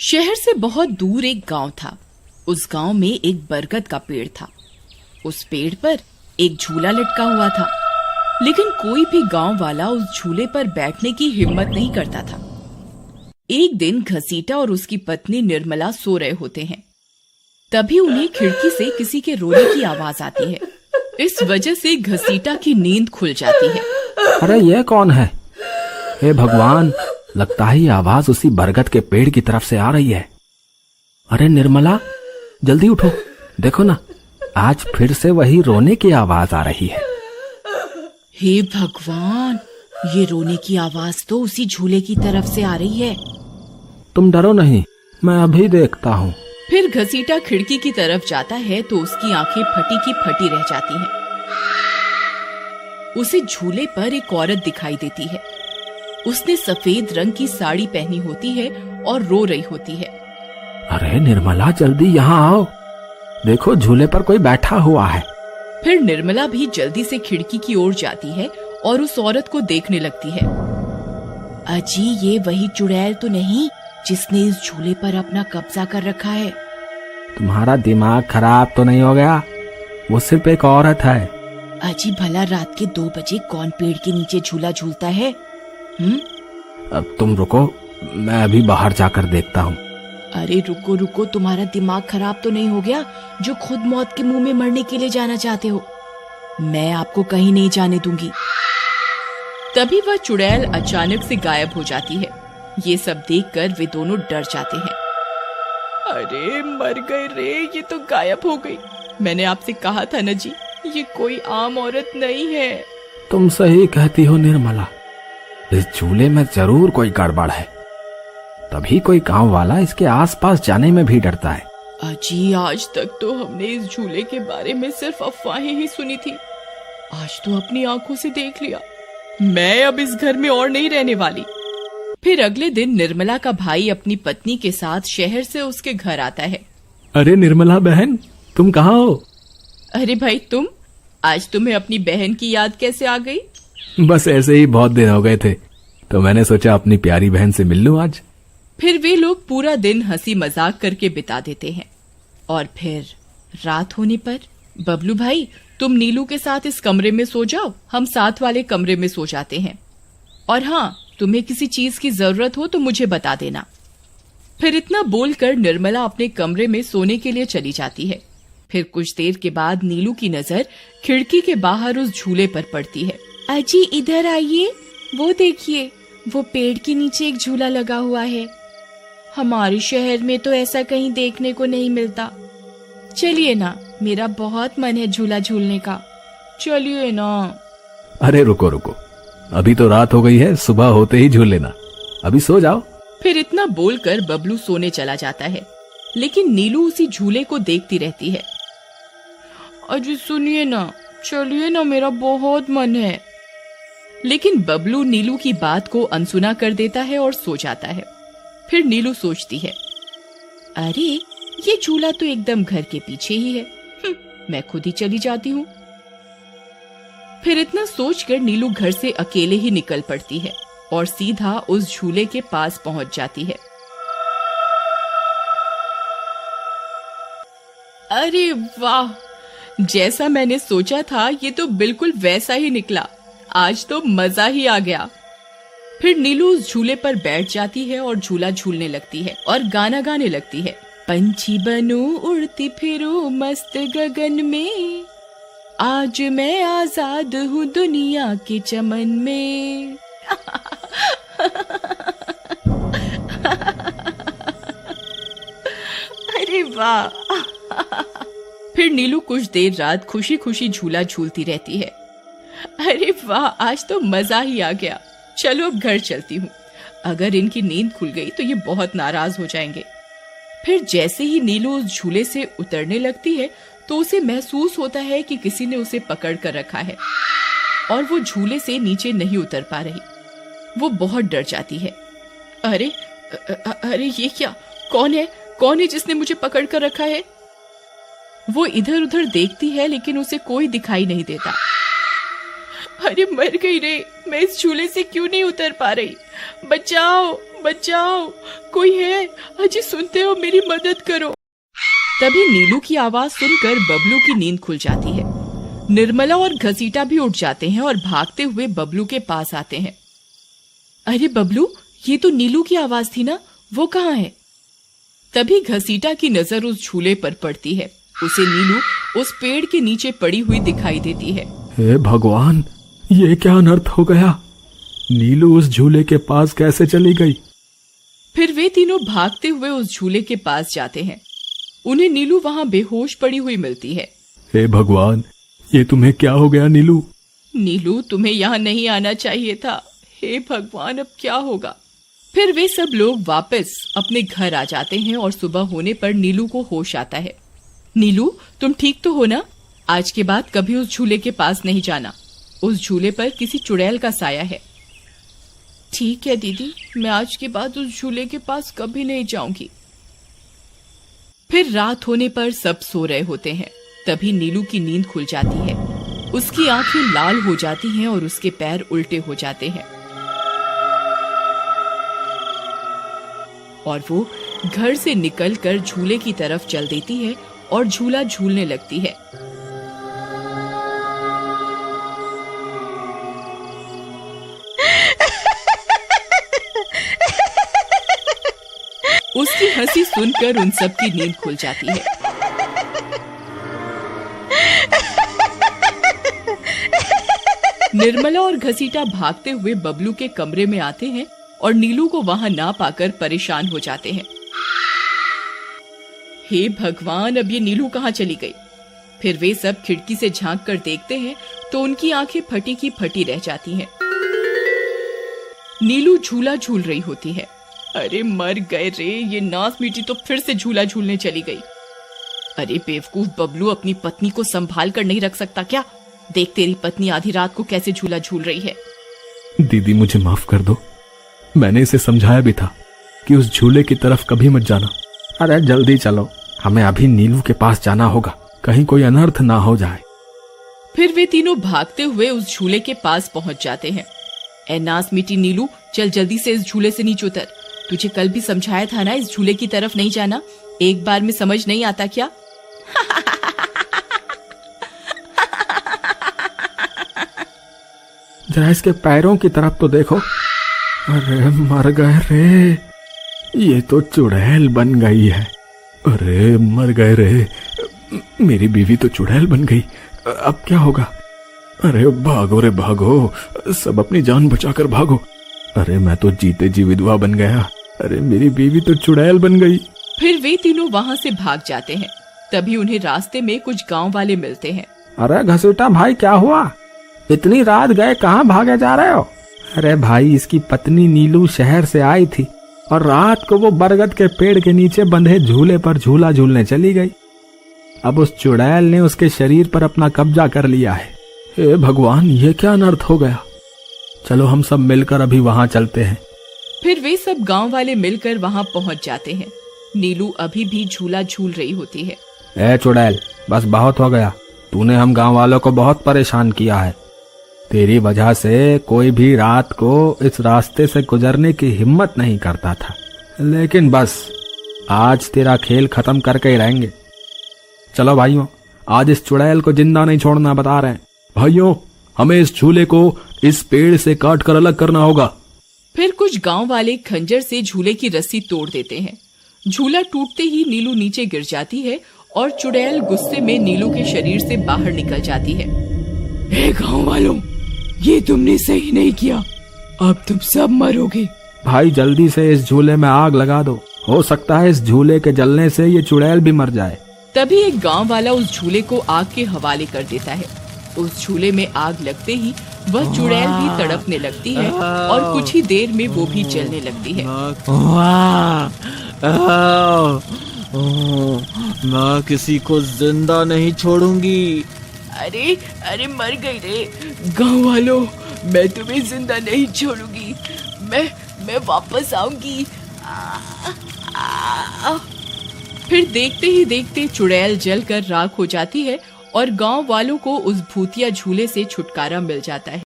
शहर से बहुत दूर एक गांव था। उस गांव में एक बरगद का पेड़ था। उस पेड़ पर एक झूला लटका हुआ था, लेकिन कोई भी गांव वाला उस झूले पर बैठने की हिम्मत नहीं करता था। एक दिन घसीटा और उसकी पत्नी निर्मला सो रहे होते हैं। तभी उन्हें खिड़की से किसी के रोने की आवाज आती है। इस वजह से घसीटा की नींद खुल जाती है। अरे ये कौन है? हे भगवान, लगता है ये आवाज उसी बरगद के पेड़ की तरफ से आ रही है। अरे निर्मला, जल्दी उठो, देखो ना, आज फिर से वही रोने की आवाज आ रही है। हे भगवान, ये रोने की आवाज तो उसी झूले की तरफ से आ रही है। तुम डरो नहीं, मैं अभी देखता हूँ। फिर घसीटा खिड़की की तरफ जाता है तो उसकी आंखें फटी की फटी रह जाती हैं। उसे झूले पर एक औरत दिखाई देती है। उसने सफेद रंग की साड़ी पहनी होती है और रो रही होती है। अरे निर्मला, जल्दी यहाँ आओ, देखो झूले पर कोई बैठा हुआ है। फिर निर्मला भी जल्दी से खिड़की की ओर जाती है और उस औरत को देखने लगती है। अजी, ये वही चुड़ैल तो नहीं जिसने इस झूले पर अपना कब्जा कर रखा है? तुम्हारा दिमाग खराब तो नहीं हो गया? वो सिर्फ एक औरत है। अजी, भला रात के 2 बजे कौन पेड़ के नीचे झूला झूलता है? अब तुम रुको, मैं अभी बाहर जाकर देखता हूँ। अरे रुको रुको, तुम्हारा दिमाग खराब तो नहीं हो गया जो खुद मौत के मुंह में मरने के लिए जाना चाहते हो? मैं आपको कहीं नहीं जाने दूंगी। तभी वह चुड़ैल अचानक से गायब हो जाती है। ये सब देखकर वे दोनों डर जाते हैं। अरे मर गए रे, ये तो गायब हो गई। मैंने आपसे कहा था ना जी, ये कोई आम औरत नहीं है। तुम सही कहती हो निर्मला, इस झूले में जरूर कोई गड़बड़ है, तभी कोई गांव वाला इसके आसपास जाने में भी डरता है। अजी, आज तक तो हमने इस झूले के बारे में सिर्फ अफवाहें ही सुनी थी। आज तो अपनी आंखों से देख लिया। मैं अब इस घर में और नहीं रहने वाली। फिर अगले दिन निर्मला का भाई अपनी पत्नी के साथ शहर से उसके घर आता है। अरे निर्मला बहन, तुम कहाँ हो? अरे भाई, तुम आज तुम्हें अपनी बहन की याद कैसे आ गई? बस ऐसे ही, बहुत दिन हो गए थे तो मैंने सोचा अपनी प्यारी बहन से मिल लूं आज। फिर वे लोग पूरा दिन हंसी मजाक करके बिता देते हैं। और फिर रात होने पर, बबलू भाई, तुम नीलू के साथ इस कमरे में सो जाओ, हम साथ वाले कमरे में सो जाते हैं। और हाँ, तुम्हें किसी चीज की जरूरत हो तो मुझे बता देना। फिर इतना बोलकर निर्मला अपने कमरे में सोने के लिए चली जाती है। फिर कुछ देर के बाद नीलू की नजर खिड़की के बाहर उस झूले पर पड़ती है। अजी, इधर आइए, वो देखिए, वो पेड़ के नीचे एक झूला लगा हुआ है। हमारे शहर में तो ऐसा कहीं देखने को नहीं मिलता। चलिए ना, मेरा बहुत मन है झूला झूलने का, चलिए ना। अरे रुको रुको, अभी तो रात हो गई है, सुबह होते ही झूल लेना, अभी सो जाओ। फिर इतना बोलकर बबलू सोने चला जाता है, लेकिन नीलू उसी झूले को देखती रहती है। अजी सुनिए ना, चलिए ना, मेरा बहुत मन है। लेकिन बबलू नीलू की बात को अनसुना कर देता है और सो जाता है। फिर नीलू सोचती है, अरे ये झूला तो एकदम घर के पीछे ही है, मैं खुद ही चली जाती हूँ। फिर इतना सोचकर नीलू घर से अकेले ही निकल पड़ती है और सीधा उस झूले के पास पहुंच जाती है। अरे वाह, जैसा मैंने सोचा था ये तो बिल्कुल वैसा ही निकला। आज तो मजा ही आ गया। फिर नीलू उस झूले पर बैठ जाती है और झूला झूलने लगती है और गाना गाने लगती है। पंछी बनूं उड़ती फिरूं मस्त गगन में, आज मैं आजाद हूँ दुनिया के चमन में। अरे वाह। फिर नीलू कुछ देर रात खुशी खुशी झूला झूलती रहती है। अरे वाह, आज तो मजा ही आ गया। चलो अब घर चलती हूँ, अगर इनकी नींद खुल गई तो ये बहुत नाराज हो जाएंगे। फिर जैसे ही नीलू उस झूले से उतरने लगती है तो उसे महसूस होता है कि किसी ने उसे पकड़ कर रखा है और वो झूले से नीचे नहीं उतर पा रही। वो बहुत डर जाती है। अरे अरे ये क्या, कौन है जिसने मुझे पकड़ कर रखा है? वो इधर उधर देखती है लेकिन उसे कोई दिखाई नहीं देता। अरे मर गई रे, मैं इस झूले से क्यों नहीं उतर पा रही? बचाओ बचाओ, कोई है? अजी सुनते हो, मेरी मदद करो। तभी नीलू की आवाज सुनकर बबलू की नींद खुल जाती है। निर्मला और घसीटा भी उठ जाते हैं और भागते हुए बबलू के पास आते हैं। अरे बबलू, ये तो नीलू की आवाज थी ना, वो कहाँ है? तभी घसीटा की नजर उस झूले पर पड़ती है। उसे नीलू उस पेड़ के नीचे पड़ी हुई दिखाई देती है। हे भगवान, ये क्या अनर्थ हो गया? नीलू उस झूले के पास कैसे चली गई? फिर वे तीनों भागते हुए उस झूले के पास जाते हैं। उन्हें नीलू वहां बेहोश पड़ी हुई मिलती है। हे भगवान, ये तुम्हें क्या हो गया नीलू? नीलू, तुम्हें यहाँ नहीं आना चाहिए था। हे भगवान, अब क्या होगा? फिर वे सब लोग वापस अपने घर आ जाते हैं और सुबह होने पर नीलू को होश आता है। नीलू, तुम ठीक तो हो ना? आज के बाद कभी उस झूले के पास नहीं जाना। उस झूले पर किसी चुड़ैल का साया है। ठीक है दीदी, मैं आज के बाद उस झूले के पास कभी नहीं जाऊंगी। फिर रात होने पर सब सो रहे होते हैं। तभी नीलू की नींद खुल जाती है। उसकी आंखें लाल हो जाती हैं और उसके पैर उल्टे हो जाते हैं और वो घर से निकलकर झूले की तरफ चल देती है और झूला झूलने लगती है। उसकी हंसी सुनकर उन सबकी नींद खुल जाती है। निर्मला और घसीटा भागते हुए बबलू के कमरे में आते हैं और नीलू को वहां ना पाकर परेशान हो जाते हैं। हे भगवान, अब ये नीलू कहाँ चली गई? फिर वे सब खिड़की से झांक कर देखते हैं तो उनकी आंखें फटी की फटी रह जाती हैं। नीलू झूला झूल रही होती है। अरे मर गए रे, ये नास मीठी तो फिर से झूला झूलने चली गई। अरे बेवकूफ बबलू, अपनी पत्नी को संभाल कर नहीं रख सकता क्या? देख, तेरी पत्नी आधी रात को कैसे झूला झूल रही है। दीदी, मुझे माफ कर दो। मैंने इसे समझाया भी था कि उस झूले की तरफ कभी मत जाना। अरे जल्दी चलो, हमें अभी नीलू के पास जाना होगा, कहीं कोई अनर्थ ना हो जाए। फिर वे तीनों भागते हुए उस झूले के पास पहुंच जाते हैं। ए नास मीठी नीलू, चल जल्दी से इस झूले से नीचे उतर। तुझे कल भी समझाया था ना इस झूले की तरफ नहीं जाना। एक बार में समझ नहीं आता क्या? जरा इसके पैरों की तरफ तो देखो। अरे मर गए रे, ये तो चुड़ैल बन गई है। अरे मर गए रे, मेरी बीवी तो चुड़ैल बन गई। अब क्या होगा? अरे भागो रे भागो, सब अपनी जान बचाकर भागो। अरे मैं तो जीते जी विधवा बन गया। अरे मेरी बीवी तो चुड़ैल बन गई। फिर वे तीनों वहां से भाग जाते हैं। तभी उन्हें रास्ते में कुछ गांव वाले मिलते हैं। अरे घसीटा भाई, क्या हुआ? इतनी रात गए, कहाँ भागे जा रहे हो? अरे भाई, इसकी पत्नी नीलू शहर से आई थी और रात को वो बरगद के पेड़ के नीचे बंधे झूले पर झूला झूलने चली गई। अब उस चुड़ैल ने उसके शरीर पर अपना कब्जा कर लिया है। हे भगवान, ये क्या अनर्थ हो गया? चलो हम सब मिलकर अभी वहां चलते हैं। फिर वे सब गांव वाले मिलकर वहां पहुंच जाते हैं। नीलू अभी भी झूला झूल रही होती है। ए चुड़ैल, बस बहुत हो गया। तूने हम गांव वालों को बहुत परेशान किया है। तेरी वजह से कोई भी रात को इस रास्ते से गुजरने की हिम्मत नहीं करता था, लेकिन बस आज तेरा खेल खत्म करके ही रहेंगे। चलो भाइयों, आज इस चुड़ैल को जिंदा नहीं छोड़ना, बता रहे हैं। भाइयों, हमें इस झूले को इस पेड़ से काट कर अलग करना होगा। फिर कुछ गांव वाले खंजर से झूले की रस्सी तोड़ देते हैं। झूला टूटते ही नीलू नीचे गिर जाती है और चुड़ैल गुस्से में नीलू के शरीर से बाहर निकल जाती है। हे गांव वालों, ये तुमने सही नहीं किया, अब तुम सब मरोगे। भाई जल्दी से इस झूले में आग लगा दो, हो सकता है इस झूले के जलने से ये चुड़ैल भी मर जाए। तभी एक गांव वाला उस झूले को आग के हवाले कर देता है। उस झूले में आग लगते ही वह चुड़ैल भी तड़पने लगती है और कुछ ही देर में वो भी जलने लगती है। मैं किसी को जिंदा नहीं छोड़ूंगी। अरे अरे मर गई रे। गांव वालों, मैं तुम्हें जिंदा नहीं छोड़ूंगी, मैं वापस आऊंगी। फिर देखते ही देखते चुड़ैल जलकर राख हो जाती है और गांव वालों को उस भूतिया झूले से छुटकारा मिल जाता है।